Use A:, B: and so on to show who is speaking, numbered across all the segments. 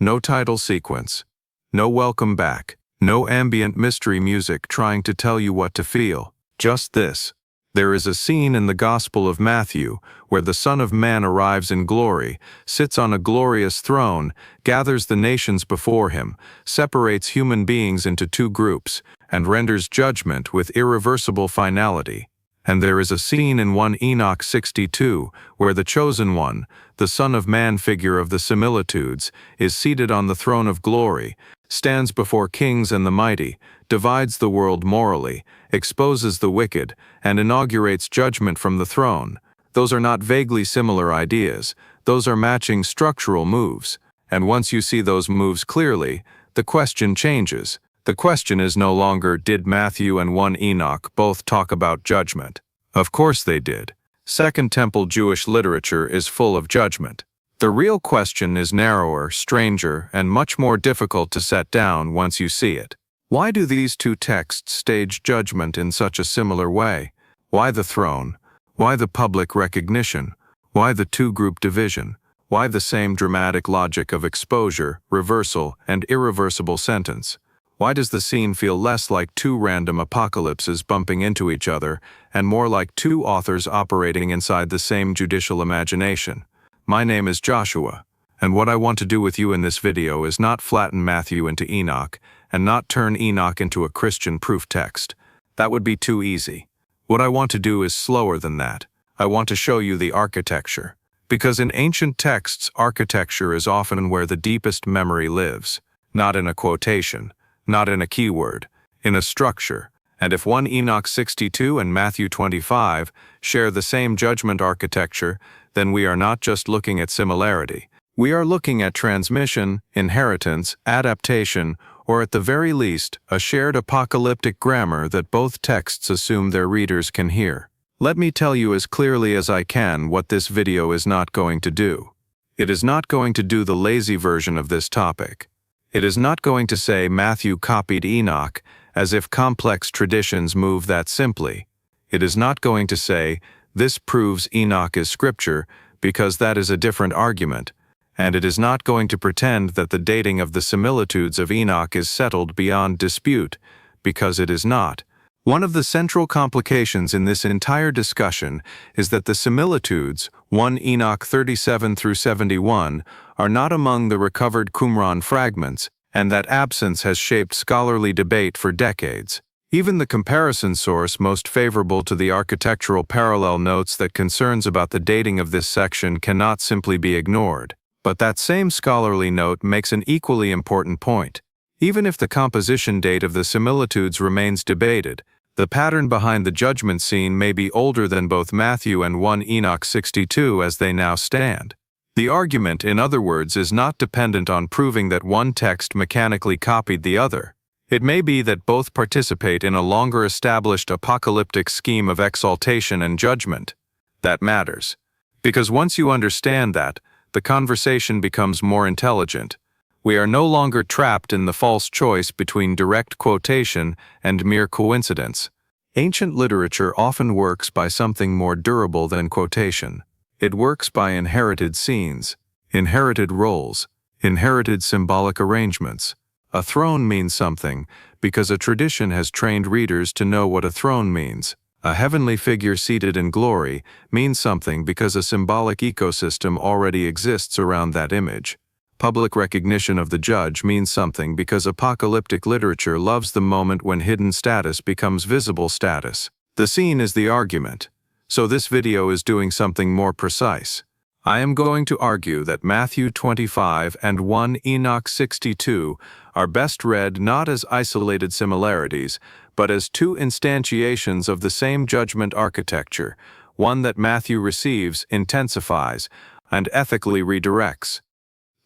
A: No title sequence. No welcome back. No ambient mystery music trying to tell you what to feel. Just this. There is a scene in the Gospel of Matthew where the Son of Man arrives in glory, sits on a glorious throne, gathers the nations before him, separates human beings into two groups, and renders judgment with irreversible finality. And there is a scene in 1 Enoch 62 where the chosen one, the Son of Man figure of the similitudes, is seated on the throne of glory, stands before kings and the mighty, divides the world morally, exposes the wicked, and inaugurates judgment from the throne. Those are not vaguely similar ideas, those are matching structural moves. And once you see those moves clearly, the question changes. The question is no longer, did Matthew and 1 Enoch both talk about judgment? Of course they did. Second Temple Jewish literature is full of judgment. The real question is narrower, stranger, and much more difficult to set down once you see it. Why do these two texts stage judgment in such a similar way? Why the throne? Why the public recognition? Why the two-group division? Why the same dramatic logic of exposure, reversal, and irreversible sentence? Why does the scene feel less like two random apocalypses bumping into each other, and more like two authors operating inside the same judicial imagination? My name is Joshua, and what I want to do with you in this video is not flatten Matthew into Enoch, and not turn Enoch into a Christian proof text. That would be too easy. What I want to do is slower than that. I want to show you the architecture. Because in ancient texts, architecture is often where the deepest memory lives. Not in a quotation, not in a keyword, in a structure. And if 1 Enoch 62 and Matthew 25 share the same judgment architecture, then we are not just looking at similarity. We are looking at transmission, inheritance, adaptation, or at the very least, a shared apocalyptic grammar that both texts assume their readers can hear. Let me tell you as clearly as I can what this video is not going to do. It is not going to do the lazy version of this topic. It is not going to say Matthew copied Enoch, as if complex traditions move that simply. It is not going to say, this proves Enoch is scripture, because that is a different argument. And it is not going to pretend that the dating of the similitudes of Enoch is settled beyond dispute, because it is not. One of the central complications in this entire discussion is that the similitudes, 1 Enoch 37 through 71, are not among the recovered Qumran fragments, and that absence has shaped scholarly debate for decades. Even the comparison source most favorable to the architectural parallel notes that concerns about the dating of this section cannot simply be ignored. But that same scholarly note makes an equally important point. Even if the composition date of the similitudes remains debated, the pattern behind the judgment scene may be older than both Matthew and 1 Enoch 62 as they now stand. The argument, in other words, is not dependent on proving that one text mechanically copied the other. It may be that both participate in a longer established apocalyptic scheme of exaltation and judgment. That matters. Because once you understand that, the conversation becomes more intelligent. We are no longer trapped in the false choice between direct quotation and mere coincidence. Ancient literature often works by something more durable than quotation. It works by inherited scenes, inherited roles, inherited symbolic arrangements. A throne means something because a tradition has trained readers to know what a throne means. A heavenly figure seated in glory means something because a symbolic ecosystem already exists around that image. Public recognition of the judge means something because apocalyptic literature loves the moment when hidden status becomes visible status. The scene is the argument. So this video is doing something more precise. I am going to argue that Matthew 25 and 1 Enoch 62 are best read not as isolated similarities, but as two instantiations of the same judgment architecture, one that Matthew receives, intensifies, and ethically redirects.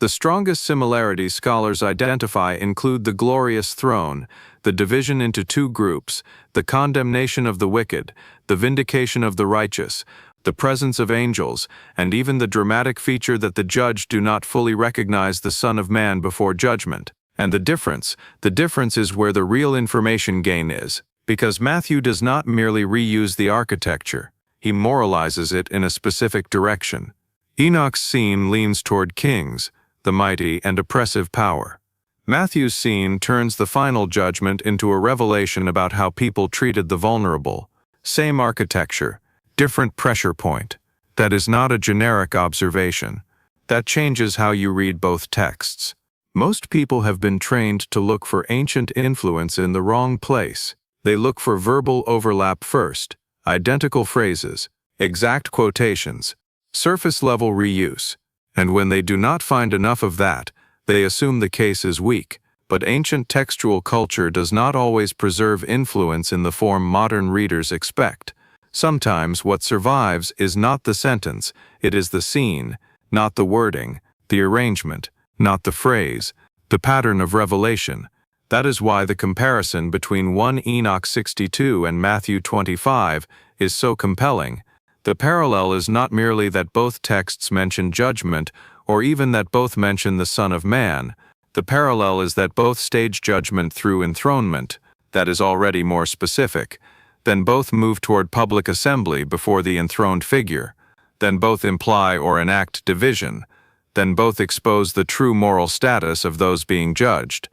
A: The strongest similarities scholars identify include the glorious throne, the division into two groups, the condemnation of the wicked, the vindication of the righteous, the presence of angels, and even the dramatic feature that the judge do not fully recognize the Son of Man before judgment. And the difference is where the real information gain is, because Matthew does not merely reuse the architecture, he moralizes it in a specific direction. Enoch's scene leans toward kings, the mighty, and oppressive power. Matthew's scene turns the final judgment into a revelation about how people treated the vulnerable. Same architecture, different pressure point. That is not a generic observation. That changes how you read both texts. Most people have been trained to look for ancient influence in the wrong place. They look for verbal overlap first, identical phrases, exact quotations, surface-level reuse. And when they do not find enough of that, they assume the case is weak. But ancient textual culture does not always preserve influence in the form modern readers expect. Sometimes what survives is not the sentence, it is the scene, not the wording, the arrangement, not the phrase, the pattern of revelation. That is why the comparison between 1 Enoch 62 and Matthew 25 is so compelling. The parallel is not merely that both texts mention judgment, or even that both mention the Son of Man. The parallel is that both stage judgment through enthronement, that is already more specific. Then both move toward public assembly before the enthroned figure. Then both imply or enact division. Then both expose the true moral status of those being judged.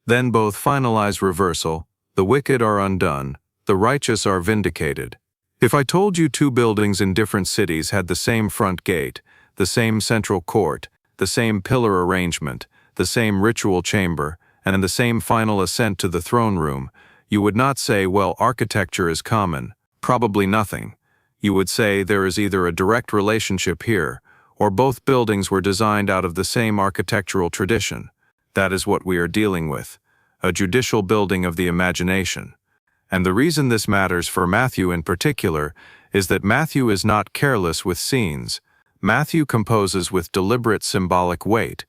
A: Then both finalize reversal. The wicked are undone, the righteous are vindicated. If I told you two buildings in different cities had the same front gate, the same central court, the same pillar arrangement, the same ritual chamber, and the same final ascent to the throne room, you would not say, well, architecture is common, probably nothing. You would say there is either a direct relationship here, or both buildings were designed out of the same architectural tradition. That is what we are dealing with, a judicial building of the imagination. And the reason this matters for Matthew in particular is that Matthew is not careless with scenes. Matthew composes with deliberate symbolic weight.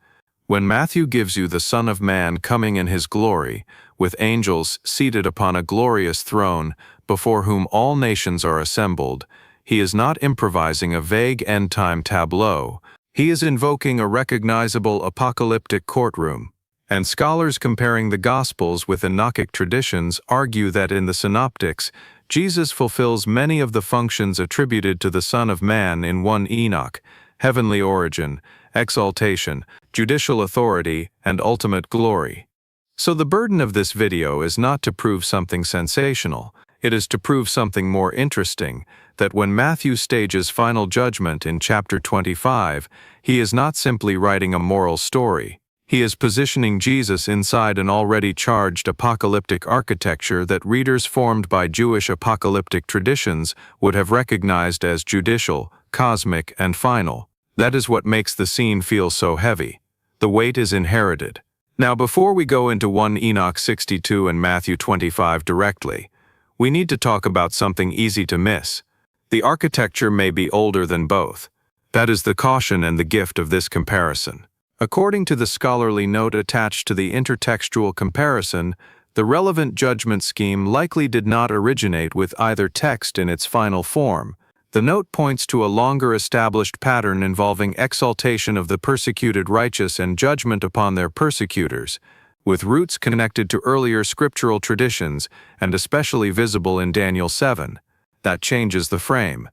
A: When Matthew gives you the Son of Man coming in his glory, with angels seated upon a glorious throne, before whom all nations are assembled, he is not improvising a vague end-time tableau. He is invoking a recognizable apocalyptic courtroom. And scholars comparing the Gospels with Enochic traditions argue that in the Synoptics, Jesus fulfills many of the functions attributed to the Son of Man in 1 Enoch: heavenly origin, exaltation, judicial authority, and ultimate glory. So the burden of this video is not to prove something sensational, it is to prove something more interesting, that when Matthew stages final judgment in chapter 25, he is not simply writing a moral story. He is positioning Jesus inside an already charged apocalyptic architecture that readers formed by Jewish apocalyptic traditions would have recognized as judicial, cosmic, and final. That is what makes the scene feel so heavy. The weight is inherited. Now, before we go into 1 Enoch 62 and Matthew 25 directly, we need to talk about something easy to miss. The architecture may be older than both. That is the caution and the gift of this comparison. According to the scholarly note attached to the intertextual comparison, the relevant judgment scheme likely did not originate with either text in its final form. The note points to a longer established pattern involving exaltation of the persecuted righteous and judgment upon their persecutors, with roots connected to earlier scriptural traditions and especially visible in Daniel 7. That changes the frame,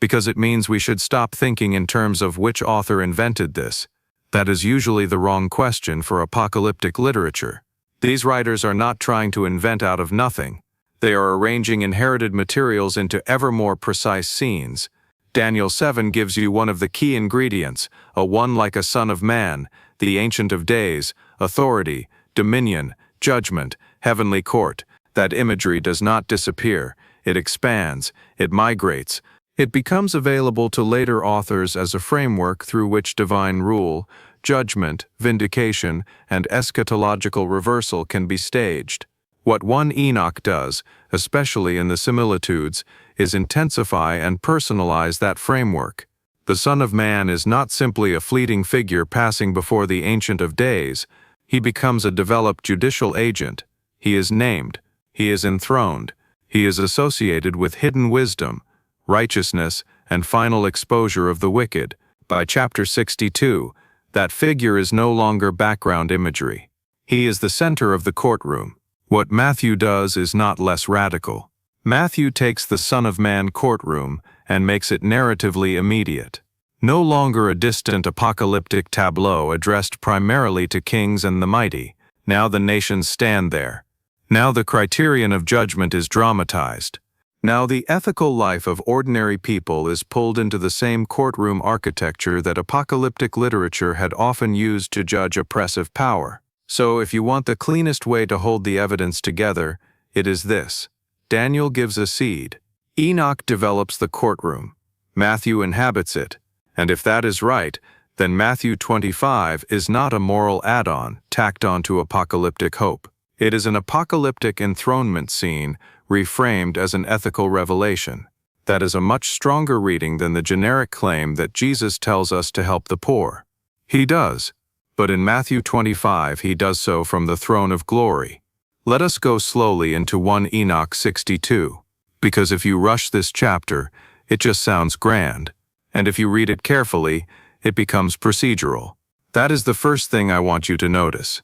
A: because it means we should stop thinking in terms of which author invented this. That is usually the wrong question for apocalyptic literature. These writers are not trying to invent out of nothing. They are arranging inherited materials into ever more precise scenes. Daniel 7 gives you one of the key ingredients, a one like a son of man, the Ancient of Days, authority, dominion, judgment, heavenly court. That imagery does not disappear. It expands, it migrates. It becomes available to later authors as a framework through which divine rule, judgment, vindication, and eschatological reversal can be staged. What 1 Enoch does, especially in the similitudes, is intensify and personalize that framework. The Son of Man is not simply a fleeting figure passing before the Ancient of Days. He becomes a developed judicial agent. He is named. He is enthroned. He is associated with hidden wisdom, righteousness, and final exposure of the wicked. By chapter 62, that figure is no longer background imagery. He is the center of the courtroom. What Matthew does is not less radical. Matthew takes the Son of Man courtroom and makes it narratively immediate. No longer a distant apocalyptic tableau addressed primarily to kings and the mighty. Now the nations stand there. Now the criterion of judgment is dramatized. Now the ethical life of ordinary people is pulled into the same courtroom architecture that apocalyptic literature had often used to judge oppressive power. So if you want the cleanest way to hold the evidence together, it is this. Daniel gives a seed. Enoch develops the courtroom. Matthew inhabits it. And if that is right, then Matthew 25 is not a moral add-on tacked onto apocalyptic hope. It is an apocalyptic enthronement scene reframed as an ethical revelation. That is a much stronger reading than the generic claim that Jesus tells us to help the poor. He does, but in Matthew 25 he does so from the throne of glory. Let us go slowly into 1 Enoch 62, because if you rush this chapter, it just sounds grand, and if you read it carefully, it becomes procedural. That is the first thing I want you to notice.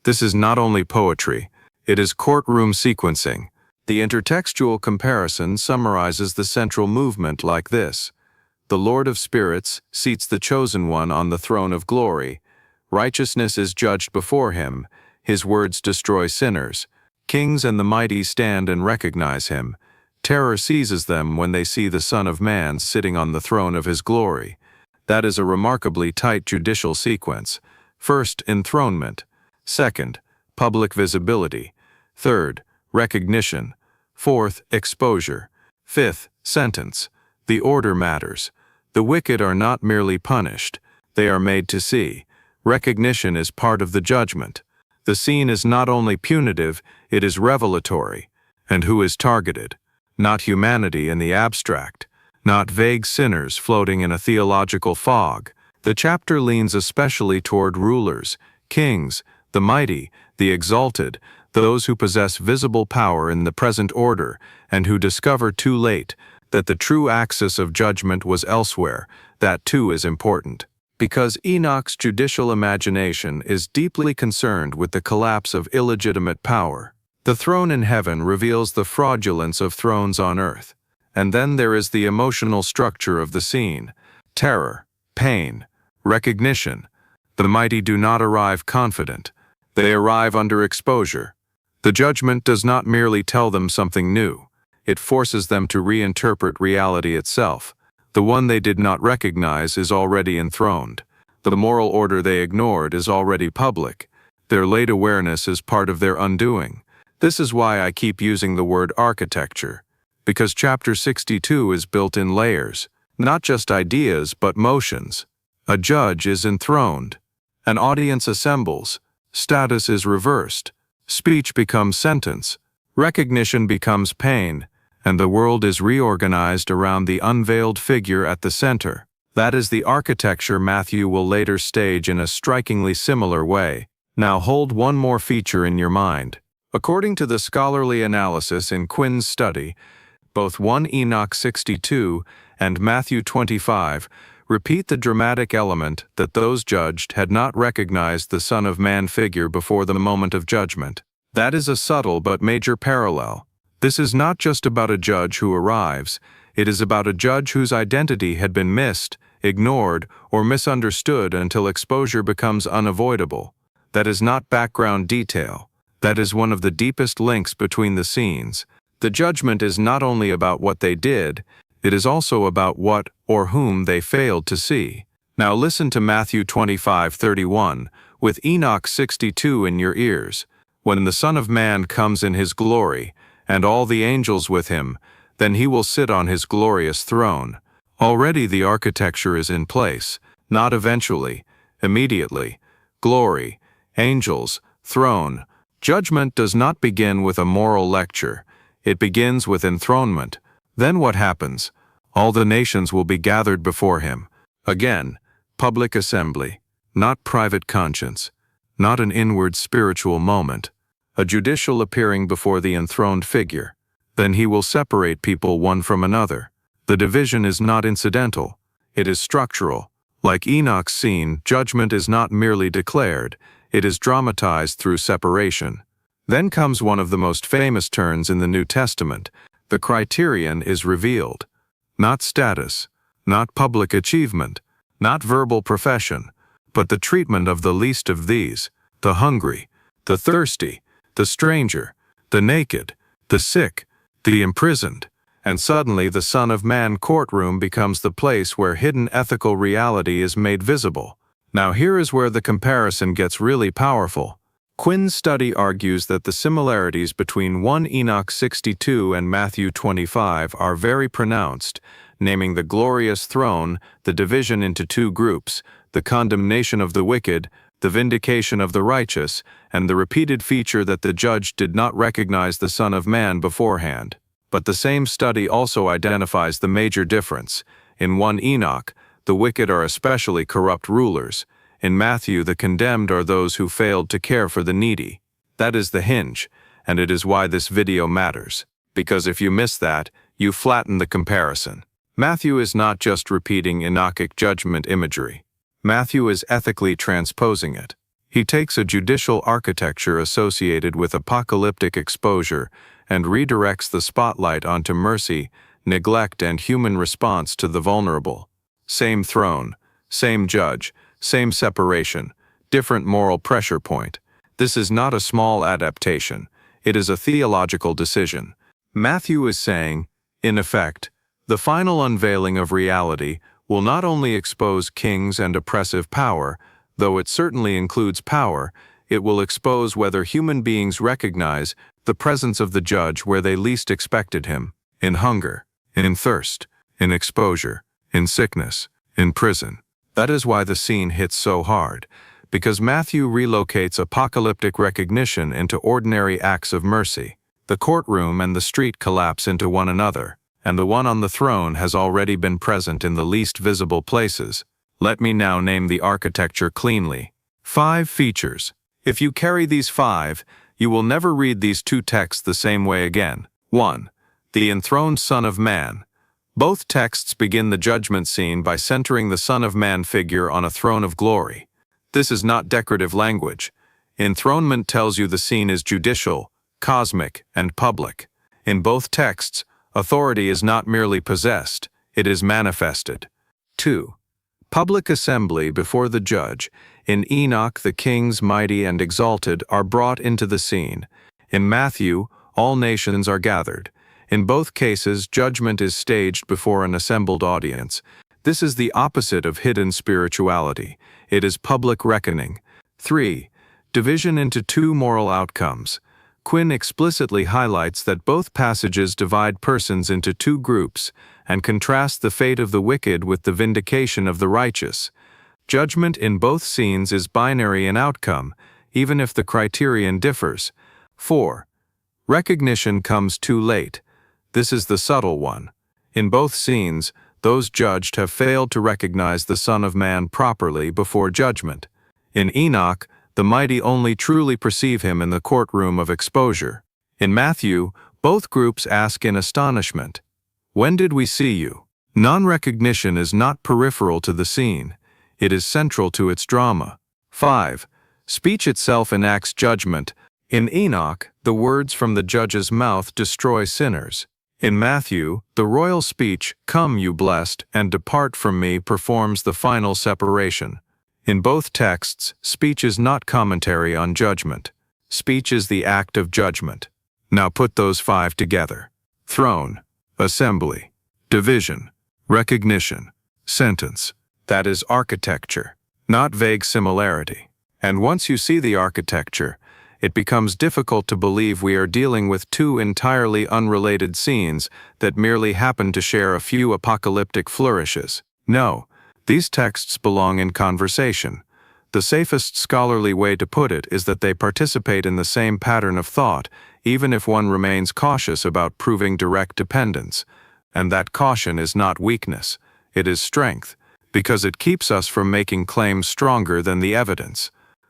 A: This is not only poetry, it is courtroom sequencing. The intertextual comparison summarizes the central movement like this. The Lord of Spirits seats the Chosen One on the throne of glory. Righteousness is judged before him. His words destroy sinners. Kings and the mighty stand and recognize him. Terror seizes them when they see the Son of Man sitting on the throne of his glory. That is a remarkably tight judicial sequence. First, enthronement. Second, public visibility. Third, recognition. Fourth, exposure. Fifth, sentence. The order matters. The wicked are not merely punished. They are made to see. Recognition is part of the judgment. The scene is not only punitive, it is revelatory. And who is targeted? Not humanity in the abstract. Not vague sinners floating in a theological fog. The chapter leans especially toward rulers, kings, the mighty, the exalted, those who possess visible power in the present order and who discover too late that the true axis of judgment was elsewhere. That too is important. Because Enoch's judicial imagination is deeply concerned with the collapse of illegitimate power. The throne in heaven reveals the fraudulence of thrones on earth. And then there is the emotional structure of the scene. Terror, pain, recognition. The mighty do not arrive confident. They arrive under exposure. The judgment does not merely tell them something new. It forces them to reinterpret reality itself. The one they did not recognize is already enthroned. The moral order they ignored is already public. Their late awareness is part of their undoing. This is why I keep using the word architecture. Because chapter 62 is built in layers, not just ideas but motions. A judge is enthroned. An audience assembles. Status is reversed. Speech becomes sentence. Recognition becomes pain. And the world is reorganized around the unveiled figure at the center. That is the architecture Matthew will later stage in a strikingly similar way. Now hold one more feature in your mind. According to the scholarly analysis in Quinn's study, both 1 Enoch 62 and Matthew 25 repeat the dramatic element that those judged had not recognized the Son of Man figure before the moment of judgment. That is a subtle but major parallel. This is not just about a judge who arrives, it is about a judge whose identity had been missed, ignored, or misunderstood until exposure becomes unavoidable. That is not background detail. That is one of the deepest links between the scenes. The judgment is not only about what they did, it is also about what or whom they failed to see. Now listen to Matthew 25:31, with Enoch 62 in your ears. When the Son of Man comes in his glory, and all the angels with him, then he will sit on his glorious throne. Already the architecture is in place, not eventually, immediately. Glory, angels, throne. Judgment does not begin with a moral lecture. It begins with enthronement. Then what happens? All the nations will be gathered before him. Again, public assembly, not private conscience, not an inward spiritual moment. A judicial appearing before the enthroned figure. Then he will separate people one from another. The division is not incidental. It is structural. Like Enoch's scene, judgment is not merely declared. It is dramatized through separation. Then comes one of the most famous turns in the New Testament. The criterion is revealed. Not status, not public achievement, not verbal profession, but the treatment of the least of these, the hungry, the thirsty, the stranger, the naked, the sick, the imprisoned, and suddenly the Son of Man courtroom becomes the place where hidden ethical reality is made visible. Now here is where the comparison gets really powerful. Quinn's study argues that the similarities between 1 Enoch 62 and Matthew 25 are very pronounced, naming the glorious throne, the division into two groups, the condemnation of the wicked, the vindication of the righteous, and the repeated feature that the judge did not recognize the Son of Man beforehand. But the same study also identifies the major difference. In 1 Enoch, the wicked are especially corrupt rulers. In Matthew, the condemned are those who failed to care for the needy. That is the hinge, and it is why this video matters. Because if you miss that, you flatten the comparison. Matthew is not just repeating Enochic judgment imagery. Matthew is ethically transposing it. He takes a judicial architecture associated with apocalyptic exposure and redirects the spotlight onto mercy, neglect, and human response to the vulnerable. Same throne, same judge, same separation, different moral pressure point. This is not a small adaptation. It is a theological decision. Matthew is saying, in effect, the final unveiling of reality will not only expose kings and oppressive power, though it certainly includes power, it will expose whether human beings recognize the presence of the judge where they least expected him, in hunger, in thirst, in exposure, in sickness, in prison. That is why the scene hits so hard, because Matthew relocates apocalyptic recognition into ordinary acts of mercy. The courtroom and the street collapse into one another, and the one on the throne has already been present in the least visible places. Let me now name the architecture cleanly. 5 features. If you carry these 5, you will never read these two texts the same way again. 1. The enthroned Son of Man. Both texts begin the judgment scene by centering the Son of Man figure on a throne of glory. This is not decorative language. Enthronement tells you the scene is judicial, cosmic, and public. In both texts, authority is not merely possessed, it is manifested. 2. Public assembly before the judge. In Enoch, the kings, mighty and exalted, are brought into the scene. In Matthew, all nations are gathered. In both cases, judgment is staged before an assembled audience. This is the opposite of hidden spirituality. It is public reckoning. 3. Division into two moral outcomes. Quinn explicitly highlights that both passages divide persons into two groups and contrast the fate of the wicked with the vindication of the righteous. Judgment in both scenes is binary in outcome, even if the criterion differs. 4. Recognition comes too late. This is the subtle one. In both scenes, those judged have failed to recognize the Son of Man properly before judgment. In Enoch, the mighty only truly perceive him in the courtroom of exposure. In Matthew, both groups ask in astonishment, "When did we see you?" Non-recognition is not peripheral to the scene. It is central to its drama. 5. Speech itself enacts judgment. In Enoch, the words from the judge's mouth destroy sinners. In Matthew, the royal speech, "Come, you blessed, and depart from me," performs the final separation. In both texts, speech is not commentary on judgment. Speech is the act of judgment. Now put those 5 together. Throne, assembly, division, recognition, sentence. That is architecture, not vague similarity. And once you see the architecture, it becomes difficult to believe we are dealing with two entirely unrelated scenes that merely happen to share a few apocalyptic flourishes. No. These texts belong in conversation. The safest scholarly way to put it is that they participate in the same pattern of thought, even if one remains cautious about proving direct dependence. And that caution is not weakness, it is strength, because it keeps us from making claims stronger than the evidence,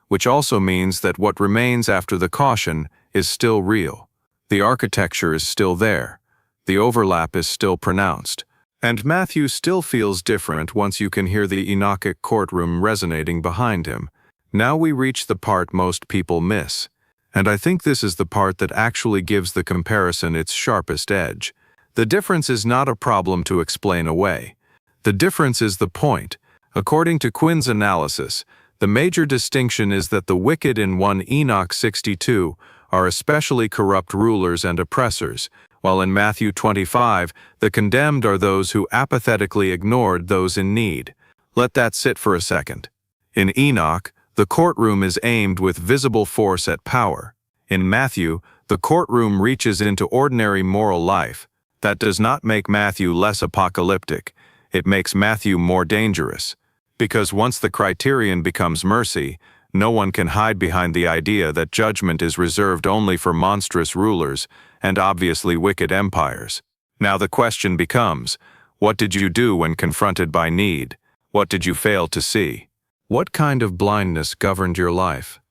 A: which also means that what remains after the caution is still real. The architecture is still there. The overlap is still pronounced. And Matthew still feels different once you can hear the Enochic courtroom resonating behind him. Now we reach the part most people miss. And I think this is the part that actually gives the comparison its sharpest edge. The difference is not a problem to explain away. The difference is the point, According to Quinn's analysis, the major distinction is that the wicked in 1 Enoch 62 are especially corrupt rulers and oppressors, while in Matthew 25, the condemned are those who apathetically ignored those in need. Let that sit for a second. In Enoch, the courtroom is aimed with visible force at power. In Matthew, the courtroom reaches into ordinary moral life. That does not make Matthew less apocalyptic. It makes Matthew more dangerous. Because once the criterion becomes mercy, no one can hide behind the idea that judgment is reserved only for monstrous rulers and obviously wicked empires. Now the question becomes, what did you do when confronted by need? What did you fail to see? What kind of blindness governed your life?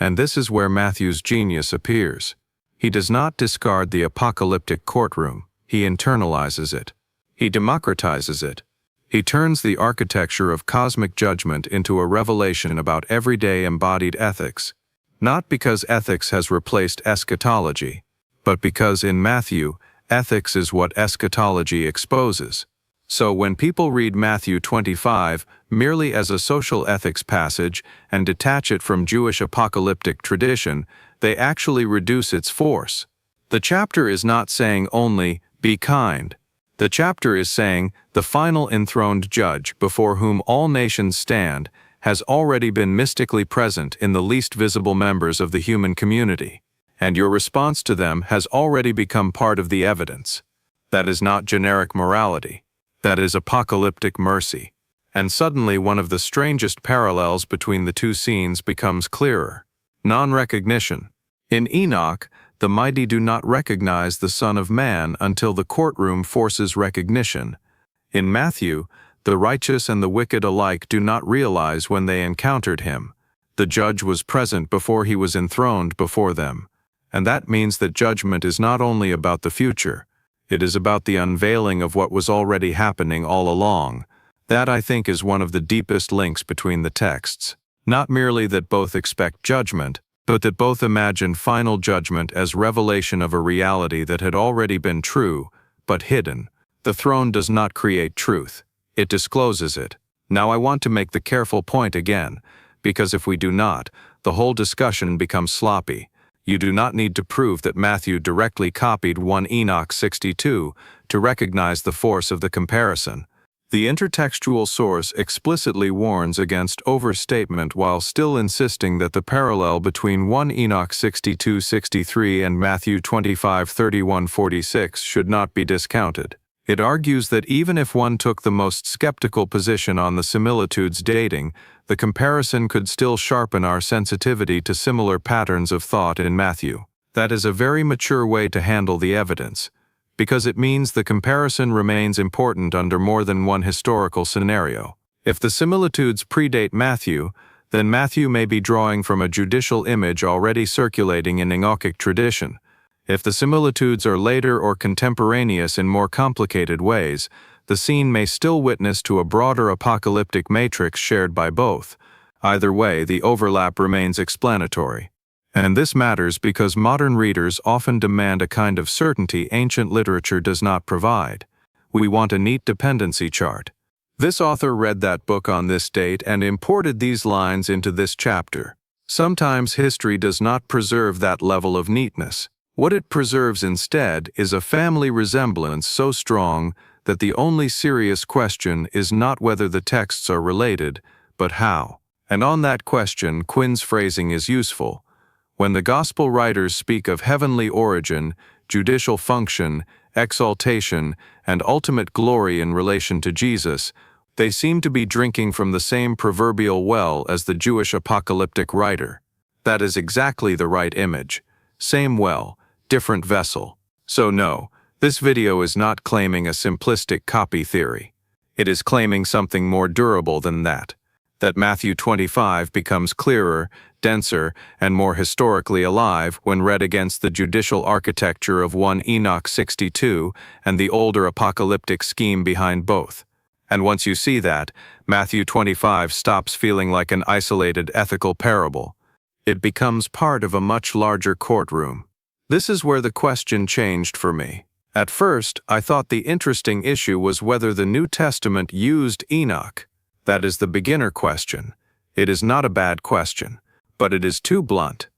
A: And this is where Matthew's genius appears. He does not discard the apocalyptic courtroom. He internalizes it. He democratizes it. He turns the architecture of cosmic judgment into a revelation about everyday embodied ethics, not because ethics has replaced eschatology, but because in Matthew, ethics is what eschatology exposes. So when people read Matthew 25 merely as a social ethics passage and detach it from Jewish apocalyptic tradition, they actually reduce its force. The chapter is not saying only, "Be kind." The chapter is saying the final enthroned judge before whom all nations stand has already been mystically present in the least visible members of the human community, and your response to them has already become part of the evidence. That is not generic morality. That is apocalyptic mercy. And suddenly one of the strangest parallels between the two scenes becomes clearer. Non-recognition. In Enoch, the mighty do not recognize the Son of Man until the courtroom forces recognition. In Matthew, the righteous and the wicked alike do not realize when they encountered him. The judge was present before he was enthroned before them. And that means that judgment is not only about the future, it is about the unveiling of what was already happening all along. That, I think, is one of the deepest links between the texts. Not merely that both expect judgment, but that both imagine final judgment as revelation of a reality that had already been true, but hidden. The throne does not create truth. It discloses it. Now I want to make the careful point again, because if we do not, the whole discussion becomes sloppy. You do not need to prove that Matthew directly copied 1 Enoch 62 to recognize the force of the comparison. The intertextual source explicitly warns against overstatement while still insisting that the parallel between 1 Enoch 62:63 and Matthew 25:31-46 should not be discounted. It argues that even if one took the most skeptical position on the similitudes dating, the comparison could still sharpen our sensitivity to similar patterns of thought in Matthew. That is a very mature way to handle the evidence, because it means the comparison remains important under more than one historical scenario. If the similitudes predate Matthew, then Matthew may be drawing from a judicial image already circulating in Enochic tradition. If the similitudes are later or contemporaneous in more complicated ways, the scene may still witness to a broader apocalyptic matrix shared by both. Either way, the overlap remains explanatory. And this matters because modern readers often demand a kind of certainty ancient literature does not provide. We want a neat dependency chart. This author read that book on this date and imported these lines into this chapter. Sometimes history does not preserve that level of neatness. What it preserves instead is a family resemblance so strong that the only serious question is not whether the texts are related, but how. And on that question, Quinn's phrasing is useful. When the Gospel writers speak of heavenly origin, judicial function, exaltation, and ultimate glory in relation to Jesus, they seem to be drinking from the same proverbial well as the Jewish apocalyptic writer. That is exactly the right image. Same well, different vessel. So no, this video is not claiming a simplistic copy theory. It is claiming something more durable than that. That Matthew 25 becomes clearer, denser, and more historically alive when read against the judicial architecture of 1 Enoch 62 and the older apocalyptic scheme behind both. And once you see that, Matthew 25 stops feeling like an isolated ethical parable. It becomes part of a much larger courtroom. This is where the question changed for me. At first, I thought the interesting issue was whether the New Testament used Enoch. That is the beginner question. It is not a bad question, but it is too blunt.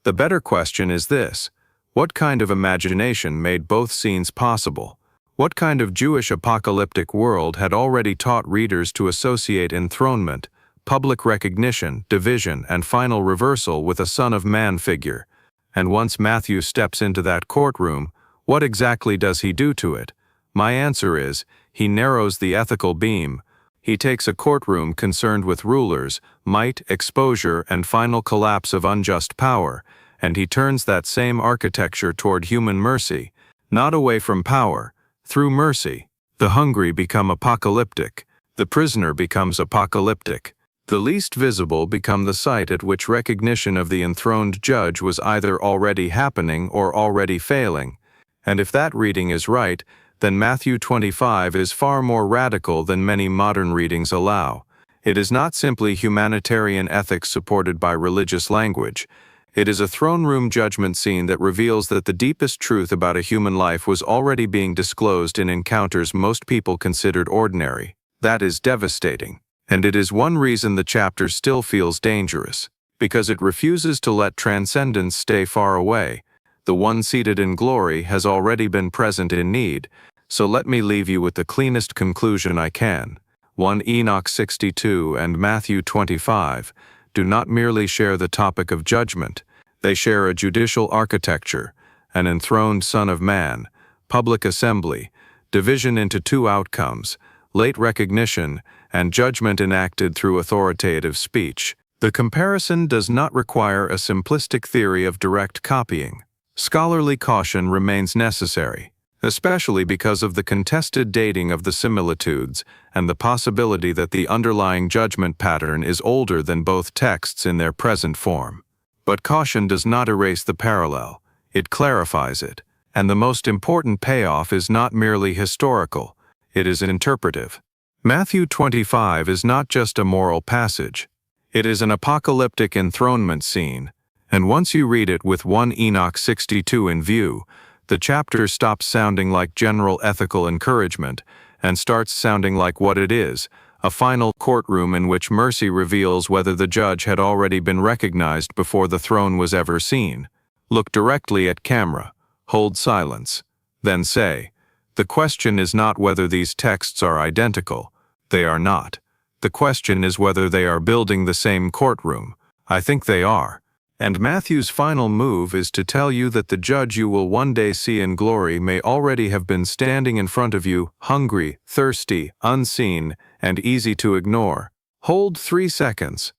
A: The better question is this: what kind of imagination made both scenes possible? What kind of Jewish apocalyptic world had already taught readers to associate enthronement, public recognition, division, and final reversal with a Son of Man figure? And once Matthew steps into that courtroom, what exactly does he do to it? My answer is, he narrows the ethical beam. He takes a courtroom concerned with rulers, might, exposure, and final collapse of unjust power, and he turns that same architecture toward human mercy, not away from power, through mercy. The hungry become apocalyptic. The prisoner becomes apocalyptic. The least visible become the site at which recognition of the enthroned judge was either already happening or already failing. And if that reading is right, then Matthew 25 is far more radical than many modern readings allow. It is not simply humanitarian ethics supported by religious language. It is a throne room judgment scene that reveals that the deepest truth about a human life was already being disclosed in encounters most people considered ordinary. That is devastating. And it is one reason the chapter still feels dangerous, because it refuses to let transcendence stay far away. The one seated in glory has already been present in need, so let me leave you with the cleanest conclusion I can. 1 Enoch 62 and Matthew 25 do not merely share the topic of judgment, they share a judicial architecture, an enthroned Son of Man, public assembly, division into two outcomes, late recognition, and judgment enacted through authoritative speech. The comparison does not require a simplistic theory of direct copying. Scholarly caution remains necessary, especially because of the contested dating of the similitudes and the possibility that the underlying judgment pattern is older than both texts in their present form. But caution does not erase the parallel, it clarifies it, and the most important payoff is not merely historical, it is interpretive. Matthew 25 is not just a moral passage, it is an apocalyptic enthronement scene, and once you read it with 1 Enoch 62 in view, the chapter stops sounding like general ethical encouragement and starts sounding like what it is, a final courtroom in which mercy reveals whether the judge had already been recognized before the throne was ever seen. Look directly at camera, hold silence, then say, "The question is not whether these texts are identical. They are not. The question is whether they are building the same courtroom. I think they are." And Matthew's final move is to tell you that the judge you will one day see in glory may already have been standing in front of you, hungry, thirsty, unseen, and easy to ignore. Hold 3 seconds.